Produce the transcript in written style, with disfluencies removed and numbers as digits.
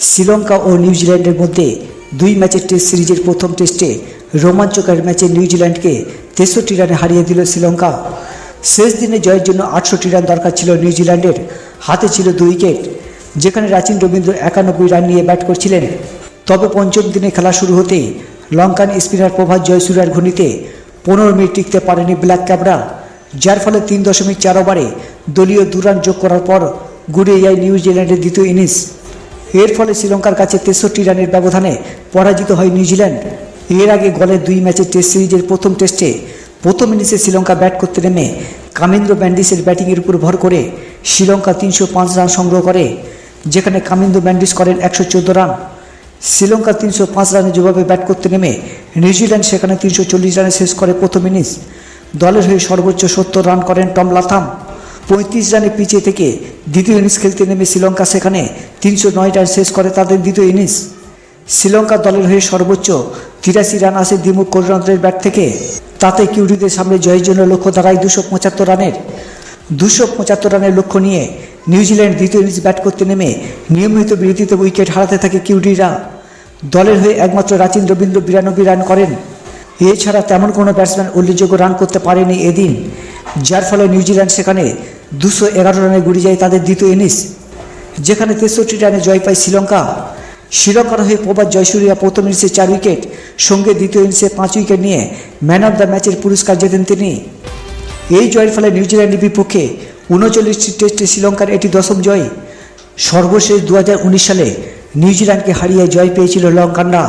শ্রীলঙ্কা ও নিউজিল্যান্ডের মধ্যে 2 ম্যাচের টেস্ট সিরিজের প্রথম টেস্টে রোমাঞ্চকর ম্যাচে নিউজিল্যান্ডকে 63 রানে হারিয়ে দিল শ্রীলঙ্কা। শেষ দিনে জয়ের জন্য 68 রান দরকার ছিল নিউজিল্যান্ডের, হাতে ছিল 2 উইকেট। যেখানে রাচিন রবীন্দ্র 91 রান নিয়ে ব্যাট করছিলেন, তবে পঞ্চম দিনে খেলা শুরু হতেই লঙ্কান স্পিনার প্রভাত জয়সূর্যার ঘূর্ণিতে 15 মিনিট টিকতে পারেনি ব্ল্যাক ক্যাবরা, যার ফলে 3.4 ওভারে দলীয় 2 রান যোগ করার পর গুড়িয়ে যায় নিউজিল্যান্ডের দ্বিতীয় ইনিংস। এর ফলে শ্রীলঙ্কার কাছে 63 রানের ব্যবধানে পরাজিত হয় নিউজিল্যান্ড। এর আগে গলের 2 ম্যাচের টেস্ট সিরিজের প্রথম টেস্টে প্রথম ইনিংসে শ্রীলঙ্কা ব্যাট করতে নেমে কামিন্দ্র ম্যান্ডিসের ব্যাটিংয়ের উপর ভর করে শ্রীলঙ্কা 305 রান সংগ্রহ করে, যেখানে কামিন্দ্র ম্যান্ডিস করেন 114 রান। শ্রীলঙ্কা 305 রানে যেভাবে ব্যাট করতে নেমে নিউজিল্যান্ড সেখানে 340 রানে শেষ করে প্রথম ইনিংস। দলের হয়ে সর্বোচ্চ 70 রান করেন টম লাথাম। 35 রানে পিছিয়ে থেকে দ্বিতীয় ইনিংস খেলতে নেমে শ্রীলঙ্কা সেখানে 309 রান শেষ করে তাদের দ্বিতীয় ইনিংস। শ্রীলঙ্কা দলের হয়ে সর্বোচ্চ 83 রান আসে দিমুথ করুণারত্নের ব্যাট থেকে। তাতে কিউরিদের সামনে জয়ের জন্য লক্ষ্য দাঁড়ায় 275 রানের। 275 রানের লক্ষ্য নিয়ে নিউজিল্যান্ড দ্বিতীয় ইনিংস ব্যাট করতে নেমে নিয়মিত বিরতিতে উইকেট হারাতে থাকে কিউরিরা। দলের হয়ে একমাত্র রাচিন রবীন্দ্র 92 রান করেন। এছাড়া তেমন কোনো ব্যাটসম্যান উল্লেখযোগ্য রান করতে পারেনি এদিন, যার ফলে নিউজিল্যান্ড সেখানে 211 রানে গুড়িয়ে যায় তাদের দ্বিতীয় ইনিংস। যেখানে 63 রানে জয় পায় শ্রীলঙ্কা। শ্রীলঙ্কার হয়ে প্রভাত জয়সূর্যা প্রথম ইনিংসে 4 উইকেট, সঙ্গে দ্বিতীয় ইনিংসে 5 উইকেট নিয়ে ম্যান অব দ্য ম্যাচের পুরস্কার জেতেন তিনি। এই জয়ের ফলে নিউজিল্যান্ডের বিপক্ষে 39টি টেস্টে শ্রীলঙ্কার এটি 10ম জয়। সর্বশেষ 2019 সালে নিউজিল্যান্ডকে হারিয়ে জয় পেয়েছিল লঙ্কানরা।